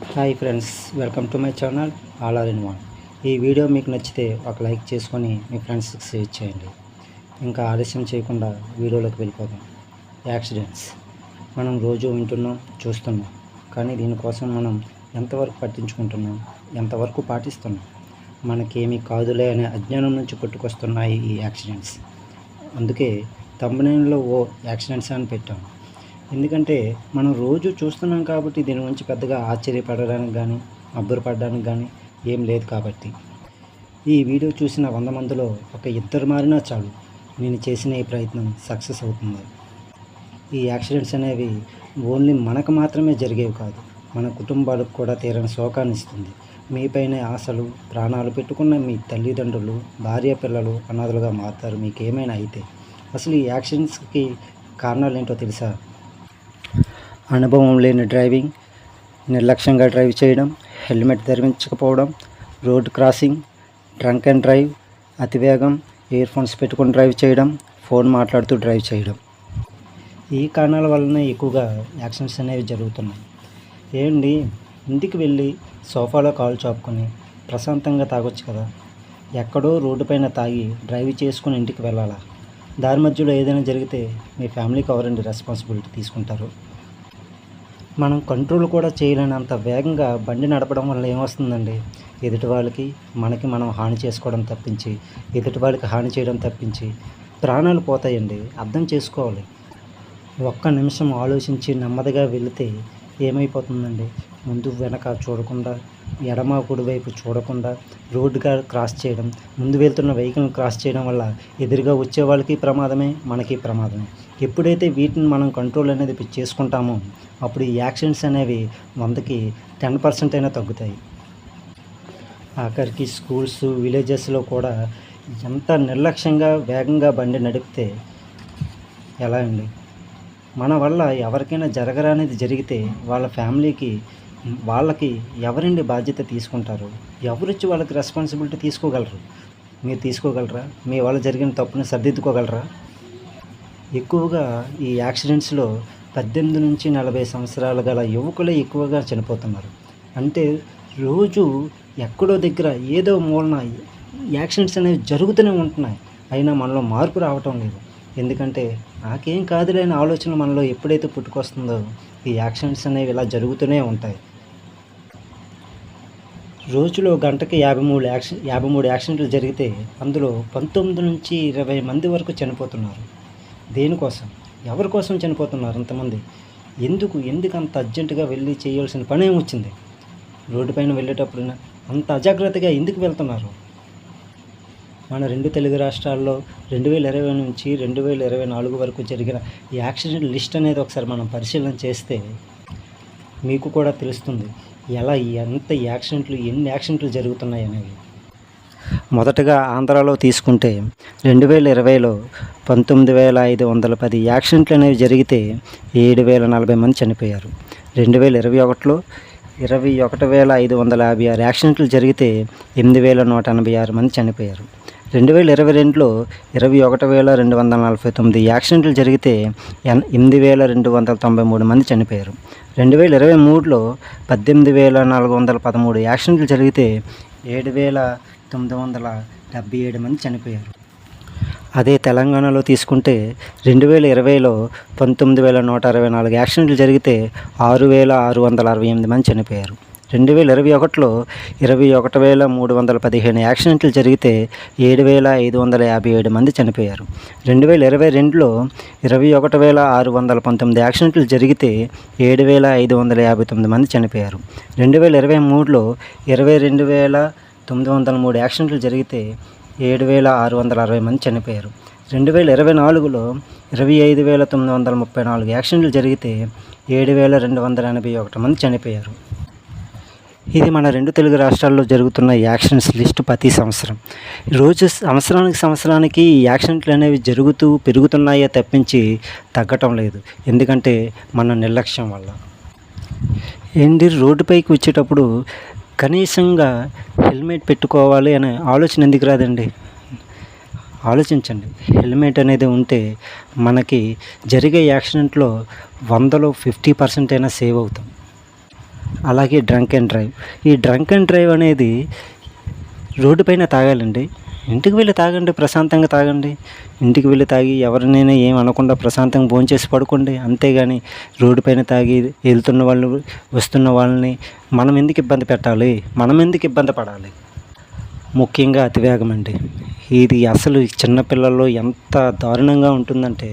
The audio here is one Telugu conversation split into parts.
Hi friends, welcome to my channel all are in one. ఈ వీడియో మీకు నచ్చితే ఒక లైక్ చేసుకొని మీ ఫ్రెండ్స్కి షేర్ చేయండి. ఇంకా ఆలస్యం చేయకుండా వీడియోలోకి వెళ్ళిపోదాం. యాక్సిడెంట్స్ మనం రోజు వింటున్నాం, చూస్తున్నాం. కానీ దీనికోసం మనం ఎంతవరకు పట్టించుకుంటున్నాం, ఎంతవరకు పాటిస్తున్నాం? మనకేమీ కాదులే అనే అజ్ఞానం నుంచి పుట్టుకొస్తున్నాయి ఈ యాక్సిడెంట్స్. అందుకే థంబ్నెయిల్లో యాక్సిడెంట్స్ అని పెట్టాం. ఎందుకంటే మనం రోజు చూస్తున్నాం కాబట్టి దీని గురించి పెద్దగా ఆశ్చర్యపడడానికి కానీ అబ్బురపడడానికి కానీ ఏం లేదు. కాబట్టి ఈ వీడియో చూసిన 100 మందిలో ఒక ఇద్దరు మారినా చాలు, నేను చేసిన ఈ ప్రయత్నం సక్సెస్ అవుతుంది. ఈ యాక్సిడెంట్స్ అనేవి ఓన్లీ మనకు మాత్రమే జరిగేవి కాదు, మన కుటుంబాలకు కూడా తీరని శోకాన్ని ఇస్తుంది. మీపైన ఆశలు ప్రాణాలు పెట్టుకున్న మీ తల్లిదండ్రులు, భార్య పిల్లలు అనాథలుగా మారుతారు మీకేమైనా అయితే. అసలు ఈ యాక్సిడెంట్స్కి కారణాలు ఏంటో తెలుసా? అనుభవం లేని డ్రైవింగ్, నిర్లక్ష్యంగా డ్రైవ్ చేయడం, హెల్మెట్ ధరించకపోవడం, road crossing, drunk and drive, అతివేగం, ఇయర్ ఫోన్స్ పెట్టుకొని డ్రైవ్ చేయడం, ఫోన్ మాట్లాడుతూ డ్రైవ్ చేయడం. ఈ కారణాల వల్లనే ఎక్కువగా యాక్సిడెంట్స్ అనేవి జరుగుతున్నాయి. ఏంటి, ఇంటికి వెళ్ళి సోఫాలో కాలు చాపుకొని ప్రశాంతంగా తాగొచ్చు కదా, ఎక్కడో రోడ్డు పైన తాగి డ్రైవ్ చేసుకుని ఇంటికి వెళ్ళాలా? దారి మధ్యలో ఏదైనా జరిగితే మీ ఫ్యామిలీకి ఎవరండి రెస్పాన్సిబిలిటీ తీసుకుంటారు? మనం కంట్రోల్ కూడా చేయలేనంత వేగంగా బండి నడపడం వల్ల ఏమొస్తుందండి? ఎదుటి వాళ్ళకి మనకి మనం హాని చేసుకోవడం తప్పించి, ఎదుటి వాళ్ళకి హాని చేయడం తప్పించి ప్రాణాలు పోతాయండి. అర్థం చేసుకోవాలి. ఒక్క నిమిషం ఆలోచించి నెమ్మదిగా వెళితే ఏమైపోతుందండి? ముందు వెనక చూడకుండా, ఎడమ కుడి వైపు చూడకుండా రోడ్డుగా క్రాస్ చేయడం, ముందు వెళ్తున్న వెహికల్ని క్రాస్ చేయడం వల్ల ఎదురుగా వచ్చే వాళ్ళకి ప్రమాదమే, మనకి ప్రమాదమే. ఎప్పుడైతే వీటిని మనం కంట్రోల్ అనేది చేసుకుంటామో అప్పుడు ఈ యాక్సిడెంట్స్ అనేవి 100కి 10% అయినా తగ్గుతాయి. ఆఖరికి స్కూల్స్, విలేజెస్లో కూడా ఎంత నిర్లక్ష్యంగా వేగంగా బండి నడిపితే ఎలా అండి? మన వల్ల ఎవరికైనా జరగరానిది జరిగితే వాళ్ళ ఫ్యామిలీకి, వాళ్ళకి ఎవరండి బాధ్యత తీసుకుంటారు? ఎవరిచ్చి వాళ్ళకి రెస్పాన్సిబిలిటీ తీసుకోగలరు? మీరు తీసుకోగలరా? మీ వల్ల జరిగిన తప్పుని సరిదిద్దుకోగలరా? ఎక్కువగా ఈ యాక్సిడెంట్స్లో 18 నుంచి 40 సంవత్సరాలు గల యువకులే ఎక్కువగా చనిపోతున్నారు. అంటే రోజు ఎక్కడో దగ్గర ఏదో మూలన యాక్సిడెంట్స్ అనేవి జరుగుతూనే ఉంటున్నాయి. అయినా మనలో మార్పు రావటం లేదు. ఎందుకంటే నాకేం కాదులే అనే ఆలోచన మనలో ఎప్పుడైతే పుట్టుకొస్తుందో ఈ యాక్సిడెంట్స్ అనేవి ఇలా జరుగుతూనే ఉంటాయి. రోజులో గంటకి 53 యాక్సిడెంట్లు జరిగితే అందులో 19 నుంచి 20 మంది వరకు చనిపోతున్నారు. దేనికోసం, ఎవరి కోసం చనిపోతున్నారు అంతమంది? ఎందుకు అంత అర్జెంటుగా వెళ్ళి చేయాల్సిన పని ఏమొచ్చింది? రోడ్డు పైన వెళ్ళేటప్పుడు అంత అజాగ్రత్తగా ఎందుకు వెళ్తున్నారు? మన 2 తెలుగు రాష్ట్రాల్లో 2020 నుంచి 2024 వరకు జరిగిన ఈ యాక్సిడెంట్ లిస్ట్ అనేది ఒకసారి మనం పరిశీలన చేస్తే మీకు కూడా తెలుస్తుంది ఎన్ని యాక్సిడెంట్లు జరుగుతున్నాయి అనేవి. మొదటగా ఆంధ్రాలో తీసుకుంటే 2020లో 19,510 యాక్సిడెంట్లు అనేవి జరిగితే 7,040 మంది చనిపోయారు. 2021లో 21,556 యాక్సిడెంట్లు జరిగితే 8,186 మంది చనిపోయారు. 2022లో 21,249 యాక్సిడెంట్లు జరిగితే 8,293 మంది చనిపోయారు. 2023లో 18,413 యాక్సిడెంట్లు జరిగితే 7,977 మంది చనిపోయారు. అదే తెలంగాణలో తీసుకుంటే 2020లో 19,164 యాక్సిడెంట్లు జరిగితే 6,668 మంది చనిపోయారు. 2021లో 21,315 యాక్సిడెంట్లు జరిగితే 7,557 మంది చనిపోయారు. 2022లో 21,619 యాక్సిడెంట్లు జరిగితే 7,559 మంది చనిపోయారు. 2023లో 22,903 యాక్సిడెంట్లు జరిగితే 7,660 మంది చనిపోయారు. 2024లో 25,934 యాక్సిడెంట్లు జరిగితే 7,281 మంది చనిపోయారు. ఇది మన 2 తెలుగు రాష్ట్రాల్లో జరుగుతున్న యాక్సిడెంట్స్ లిస్టు ప్రతి సంవత్సరం. సంవత్సరానికి ఈ యాక్సిడెంట్లు అనేవి జరుగుతూ పెరుగుతున్నాయే తప్పించి తగ్గటం లేదు. ఎందుకంటే మన నిర్లక్ష్యం వల్ల. రోడ్డుపైకి వచ్చేటప్పుడు కనీసంగా హెల్మెట్ పెట్టుకోవాలి అనే ఆలోచన ఎందుకు రాదండి? ఆలోచించండి. హెల్మెట్ అనేది ఉంటే మనకి జరిగే యాక్సిడెంట్లో 100లో 50% అయినా సేవ్ అవుతాం. అలాగే డ్రంక్ అండ్ డ్రైవ్. ఈ డ్రంక్ అండ్ డ్రైవ్ అనేది రోడ్డు పైన తాగాలండి. ఇంటికి వెళ్ళి తాగండి, ప్రశాంతంగా తాగండి. ఇంటికి వెళ్ళి తాగి ఎవరినైనా ఏం అనకుండా ప్రశాంతంగా భోంచేసి పడుకోండి. అంతేగాని రోడ్డు పైన తాగి వెళ్తున్న వాళ్ళు, వస్తున్న వాళ్ళని మనం ఎందుకు ఇబ్బంది పెట్టాలి, మనం ఎందుకు ఇబ్బంది పడాలి. ముఖ్యంగా అతివేగం అండి. ఇది అసలు చిన్నపిల్లల్లో ఎంత దారుణంగా ఉంటుందంటే,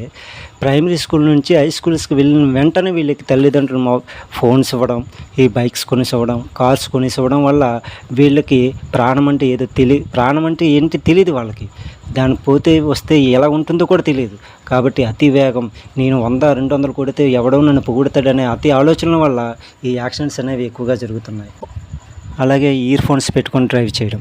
ప్రైమరీ స్కూల్ నుంచి హై స్కూల్స్కి వెళ్ళిన వెంటనే వీళ్ళకి తల్లిదండ్రులు ఫోన్స్ ఇవ్వడం, ఈ బైక్స్ కొనేసి ఇవ్వడం, కార్స్ కొనేసి ఇవ్వడం వల్ల వీళ్ళకి ప్రాణం అంటే ఏదో ప్రాణం అంటే ఏంటి తెలియదు వాళ్ళకి. దానికి పోతే వస్తే ఎలా ఉంటుందో కూడా తెలియదు. కాబట్టి అతి వేగం, నేను 100, 200 కొడితే ఎవడో నన్ను పొగుడుతాడనే అతి ఆలోచనల వల్ల ఈ యాక్సిడెంట్స్ అనేవి ఎక్కువగా జరుగుతున్నాయి. అలాగే ఇయర్ ఫోన్స్ పెట్టుకొని డ్రైవ్ చేయడం.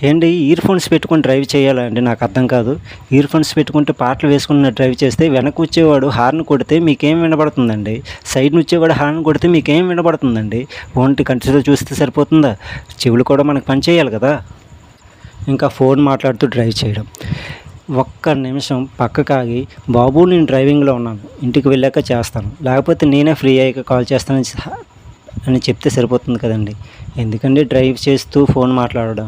ఇయర్ ఫోన్స్ పెట్టుకొని డ్రైవ్ చేయాలండి, నాకు అర్థం కాదు. ఇయర్ ఫోన్స్ పెట్టుకుంటే పాటలు వేసుకుని డ్రైవ్ చేస్తే వెనక్కి వచ్చేవాడు హార్న్ కొడితే మీకేం వినబడుతుందండి? సైడ్ నుంచి వచ్చేవాడు హార్న్ కొడితే మీకేం వినబడుతుందండి? ఓన్లీ కంటితో చూస్తే సరిపోతుందా? చెవులు కూడా మనకు పని చేయాలి కదా. ఇంకా ఫోన్ మాట్లాడుతూ డ్రైవ్ చేయడం. ఒక్క నిమిషం పక్కకాగి, బాబు నేను డ్రైవింగ్లో ఉన్నాను, ఇంటికి వెళ్ళాక చేస్తాను, లేకపోతే నేనే ఫ్రీ అయ్యాక కాల్ చేస్తానని అని చెప్తే సరిపోతుంది కదండి. ఎందుకంటే డ్రైవ్ చేస్తూ ఫోన్ మాట్లాడడం,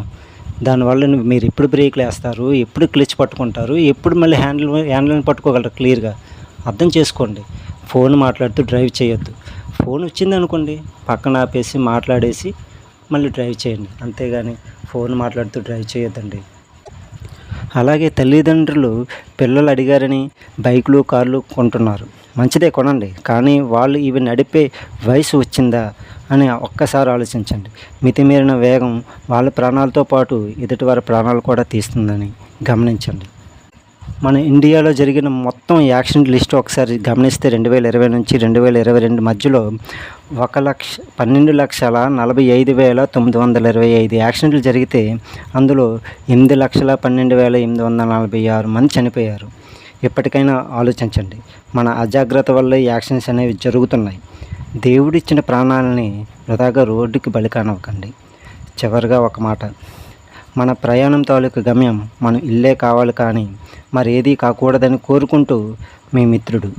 దానివల్ల మీరు ఎప్పుడు బ్రేక్లు వేస్తారు, ఎప్పుడు క్లచ్ పట్టుకుంటారు, ఎప్పుడు మళ్ళీ హ్యాండిల్ని పట్టుకోగలరు క్లియర్గా అర్థం చేసుకోండి. ఫోన్ మాట్లాడుతూ డ్రైవ్ చేయొద్దు. ఫోన్ వచ్చింది అనుకోండి, పక్కన ఆపేసి మాట్లాడేసి మళ్ళీ డ్రైవ్ చేయండి. అంతేగాని ఫోన్ మాట్లాడుతూ డ్రైవ్ చేయొద్దండి. అలాగే తల్లిదండ్రులు పిల్లలు అడిగారని బైకులు, కార్లు కొంటున్నారు. మంచిదే, కొనండి. కానీ వాళ్ళు ఇవి నడిపే వయసు వచ్చిందా అని ఒక్కసారి ఆలోచించండి. మితిమీరిన వేగం వాళ్ళ ప్రాణాలతో పాటు ఎదుటివారి ప్రాణాలు కూడా తీస్తుందని గమనించండి. మన ఇండియాలో జరిగిన మొత్తం యాక్సిడెంట్ లిస్ట్ ఒకసారి గమనిస్తే 2020 నుంచి 2022 మధ్యలో 12,45,925 యాక్సిడెంట్లు జరిగితే అందులో 8,12,846 మంది చనిపోయారు. ఎప్పటికైనా ఆలోచించండి. మన అజాగ్రత్త వల్ల ఈ యాక్సిడెంట్స్ అనేవి జరుగుతున్నాయి. దేవుడిచ్చిన ప్రాణాలని వృధాగా రోడ్డుకి బలి కానివ్వకండి. చివరిగా ఒక మాట, మన ప్రయాణం తాలూకు గమ్యం మన ఇల్లే కావాలి, కానీ మరేదీ కాకూడదని కోరుకుంటూ మీ మిత్రుడు.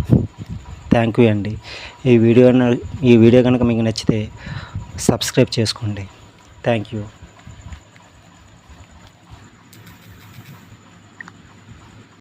థ్యాంక్ యూ అండి. ఈ వీడియో కనుక మీకు నచ్చితే సబ్స్క్రైబ్ చేసుకోండి. Thank you.